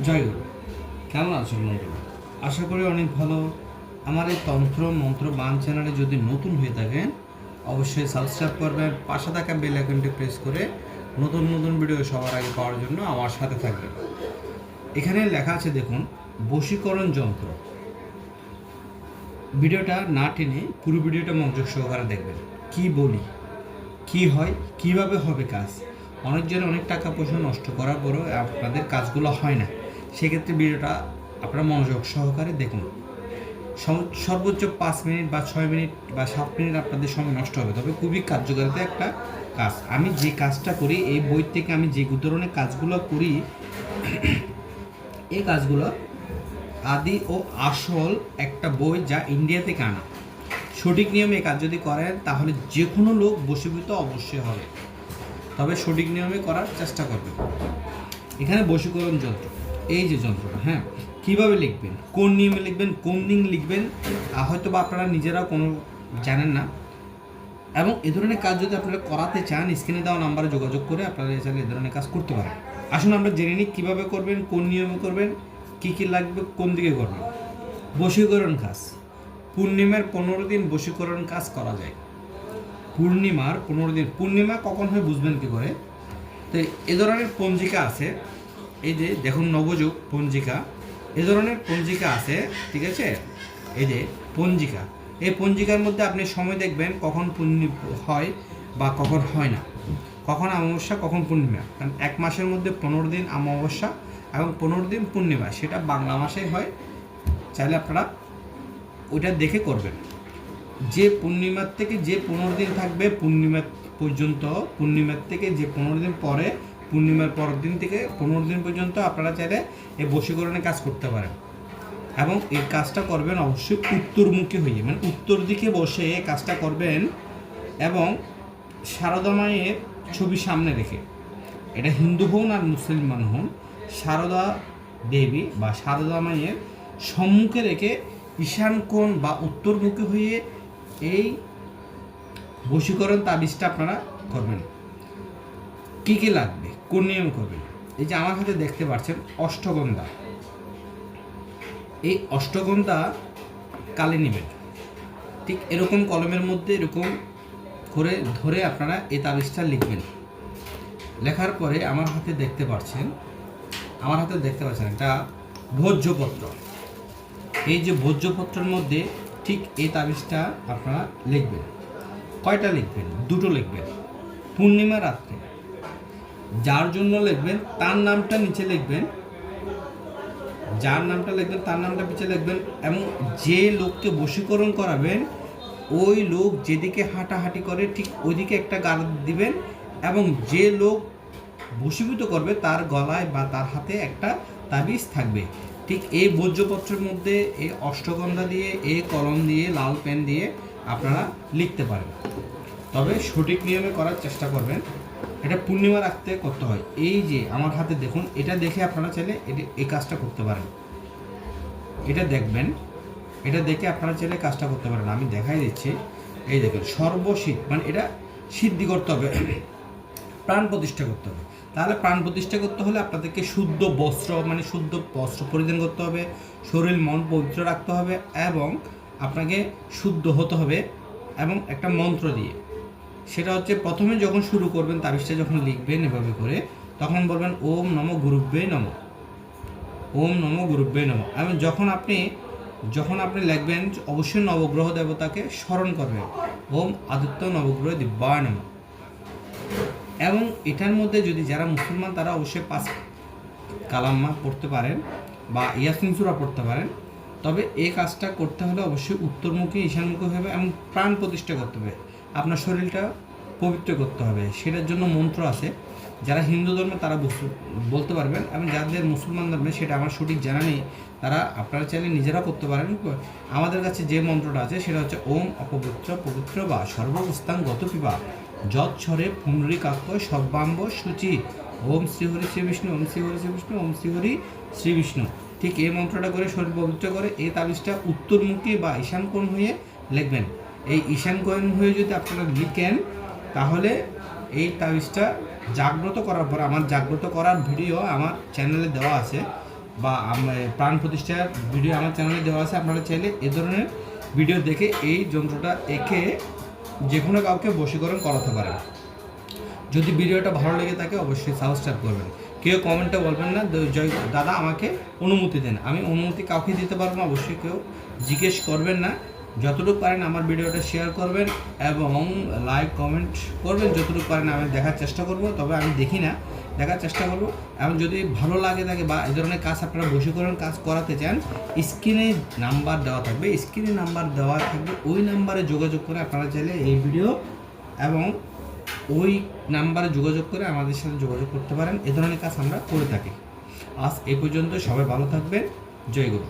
জয়গুরু। কেমন আছেন বন্ধুরা? আশা করি অনেক ভালো। আমার এই তন্ত্র মন্ত্র বান চ্যানেলে যদি নতুন হয়ে থাকেন অবশ্যই সাবস্ক্রাইব করবেন, পাশে থাকা বেল আইকনটি প্রেস করে নতুন নতুন ভিডিও সবার আগে পাওয়ার জন্য আমার সাথে থাকবেন। এখানে লেখা আছে দেখুন, বশীকরণ যন্ত্র। ভিডিওটা না টেনে পুরো ভিডিওটা মনোযোগ সহকারে দেখবেন। কি বলি, কি হয়, কিভাবে হবে কাজ। অনেকজন অনেক টাকা পয়সা নষ্ট করার পরেও আপনাদের কাজগুলো হয় না। সেক্ষেত্রে ভিডিওটা আপনারা মনোযোগ সহকারে দেখুন। সর্বোচ্চ 5 মিনিট বা 6 মিনিট বা 7 মিনিট আপনাদের সময় নষ্ট হবে, তবে খুবই কার্যকারিতা একটা কাজ। আমি যে কাজটা করি এই বই থেকে, আমি যে ধরনের কাজগুলো করি এই কাজগুলো আদি ও আসল একটা বই, যা ইন্ডিয়া থেকে আনা। সঠিক নিয়মে কাজ যদি করেন তাহলে যে কোনো লোক বশীভূত অবশ্যই হবে, তবে সঠিক নিয়মে করার চেষ্টা করবেন। এখানে বশীকরণ যন্ত্র, এই যে যন্ত্রটা, হ্যাঁ, কীভাবে লিখবেন, কোন নিয়মে লিখবেন, কোন দিন লিখবেন, হয়তো বা আপনারা নিজেরাও কোনো জানেন না। এবং এ ধরনের কাজ যদি আপনারা করাতে চান, স্ক্রিনে দেওয়া নাম্বারে যোগাযোগ করে আপনারা চাইলে এ ধরনের কাজ করতে পারেন। আসুন আমরা জেনে নিই কীভাবে করবেন, কোন নিয়মে করবেন, কী কী লাগবে, কোন দিকে করবেন। বশীকরণ কাজ, পূর্ণিমার 15 দিন বশীকরণ কাজ করা যায়। পূর্ণিমার 15 দিন, পূর্ণিমা কখন হয় বুঝবেন কী করে? তো এ ধরনের পঞ্জিকা আছে, এই যে দেখুন নবযুগ পঞ্জিকা, এ ধরনের পঞ্জিকা আছে, ঠিক আছে? এই যে পঞ্জিকা, এই পঞ্জিকার মধ্যে আপনি সময় দেখবেন কখন হয় বা কখন হয় না, কখন অমাবস্যা কখন পূর্ণিমা। কারণ এক মাসের মধ্যে 15 দিন অমাবস্যা এবং 15 দিন পূর্ণিমা, সেটা বাংলা মাসে হয়। চাইলে আপনারা ওইটা দেখে করবেন। যে পূর্ণিমার থেকে যে 15 দিন থাকবে পূর্ণিমা পর্যন্ত, পূর্ণিমার থেকে যে 15 দিন পরে, পূর্ণিমার পরের দিন থেকে 15 দিন পর্যন্ত আপনারা চাইলে এই বশীকরণের কাজ করতে পারেন। এবং এই কাজটা করবেন অবশ্যই উত্তরমুখী হয়ে, মানে উত্তর দিকে বসে এই কাজটা করবেন এবং শারদা মায়ের ছবি সামনে রেখে। এটা হিন্দু হন আর মুসলমান হন, শারদা দেবী বা শারদা মায়ের সম্মুখে রেখে ঈশান কোণ বা উত্তরমুখী হয়ে এই বশীকরণ তাবিজটা আপনারা করবেন। কী কী লাগবে, কোন নিয়ম করবেন? এই যে আমার হাতে দেখতে পাচ্ছেন অষ্টগন্ধা, এই অষ্টগন্ধা কালি নেবেন। ঠিক এরকম কলমের মধ্যে এরকম করে ধরে আপনারা এই তাবিজটা লিখবেন। লেখার পরে আমার হাতে দেখতে পাচ্ছেন একটা ভোজ্যপত্র। এই যে ভোজ্যপত্রের মধ্যে ঠিক এই তাবিজটা আপনারা লিখবেন। কয়টা লিখবেন? 2টো লিখবেন। পূর্ণিমা রাত্রে যার জন্য লিখবেন তার নামটা নিচে লিখবেন, যার নামটা লিখবেন তার নামটা নিচে লিখবেন। এবং যে লোককে বশীকরণ করাবেন ওই লোক যেদিকে হাঁটাহাঁটি করে ঠিক ওইদিকে একটা গাড়ি দিবেন। এবং যে লোক বশীভূত করবে তার গলায় বা তার হাতে একটা তাবিজ থাকবে। ঠিক এই ভোজ্যপত্রের মধ্যে এই অষ্টগন্ধা দিয়ে, এই কলম দিয়ে, লাল পেন দিয়ে আপনারা লিখতে পারেন, তবে সঠিক নিয়মে করার চেষ্টা করবেন। এটা পূর্ণিমা রাখতে করতে হয়। এই যে আমার হাতে দেখুন, এটা দেখে আপনারা চাইলে এই কাজটা করতে পারেন। এটা দেখবেন, এটা দেখে আপনারা চাইলে কাজটা করতে পারেন। আমি দেখাই দিচ্ছি। এই দেখুন, সর্বসিদ্ধ, মানে এটা সিদ্ধি করতে হবে, প্রাণ প্রতিষ্ঠা করতে হবে। তাহলে প্রাণ প্রতিষ্ঠা করতে হলে আপনাদেরকে শুদ্ধ বস্ত্র, মানে শুদ্ধ বস্ত্র পরিধান করতে হবে, শরীর মন পবিত্র রাখতে হবে এবং আপনাকে শুদ্ধ হতে হবে। এবং একটা মন্ত্র দিয়ে, সেটা হচ্ছে প্রথমে যখন শুরু করবেন তাবিজটা যখন লিখবেন এভাবে করে, তখন বলবেন ওম নমো গুরুভ্যে নমঃ, ওম নমো গুরুভ্যে নমঃ। এবং যখন আপনি লিখবেন অবশ্যই নবগ্রহ দেবতাকে স্মরণ করবেন, ওম আদিত্য নবগ্রহ দিব্যায় নমঃ। এবং এটার মধ্যে যদি যারা মুসলমান তারা অবশ্যই 5 কালাম্মা পড়তে পারেন বা ইয়াসিন সূরা পড়তে পারেন। তবে এই কাজটা করতে হলে অবশ্যই উত্তরমুখী, ঈশানমুখী হবে এবং প্রাণ প্রতিষ্ঠা করতে হবে, আপনার শরীরটা পবিত্র করতে হবে। সেটার জন্য মন্ত্র আছে, যারা হিন্দু ধর্মে তারা বলতে পারবেন, এবং যাদের মুসলমান ধর্মে সেটা আমার সঠিক জানা নেই, তারা আপনারা চাইলে নিজেরা করতে পারেন। আমাদের কাছে যে মন্ত্রটা আছে সেটা হচ্ছে ওম অপবিত্র পবিত্র বা সর্বস্থান গত পিবা যৎস্বরে পুনরিকাক্ষ সর্বাম্ব সূচি ওম শ্রীহরি শ্রী বিষ্ণু, ওম শ্রীহরি শ্রী বিষ্ণু, ওম শ্রীহরি শ্রী বিষ্ণু। ঠিক এই মন্ত্রটা করে শরীর পবিত্র করে এই তাবিজটা উত্তরমুখী বা ঈশান কোণ হয়ে লিখবেন। এই ঈশান কোণ হয়ে যদি আপনারা লিখেন তাহলে এই তাবিজটা জাগ্রত করার পর, আমার জাগ্রত করার ভিডিও আমার চ্যানেলে দেওয়া আছে, বা প্রাণ প্রতিষ্ঠার ভিডিও আমার চ্যানেলে দেওয়া আছে। আপনারা চাইলে এ ধরনের ভিডিও দেখে এই যন্ত্রটা এঁকে যে কোনো কাউকে বশীকরণ করাতে পারেন। যদি ভিডিওটা ভালো লেগে থাকে অবশ্যই সাবস্ক্রাইব করবেন। কেউ কমেন্টে বলবেন না জয় দাদা আমাকে অনুমতি দেন, আমি অনুমতি কাউকে দিতে পারবো না। অবশ্যই কেউ জিজ্ঞেস করবেন না। যতটুকু পারেন আমার ভিডিওটা শেয়ার করবেন এবং লাইক কমেন্ট করবেন যতটুকু পারেন। আমি দেখার চেষ্টা করব, তবে আমি দেখি না, দেখার চেষ্টা করব। এবং যদি ভালো লাগে থাকে বা এই ধরনের কাজ আপনারা বশীকরণ কাজ করাতে চান, স্ক্রিনে নাম্বার দেওয়া থাকবে, স্ক্রিনে নাম্বার দেওয়া থাকবে, ওই নাম্বারে যোগাযোগ করে আপনারা চাইলে এই ভিডিও এবং ওই নাম্বারে যোগাযোগ করে আমাদের সাথে যোগাযোগ করতে পারেন। এ ধরনের কাজ আমরা করে থাকি। আজ এই পর্যন্ত, সবাই ভালো থাকবেন। জয় গুরু।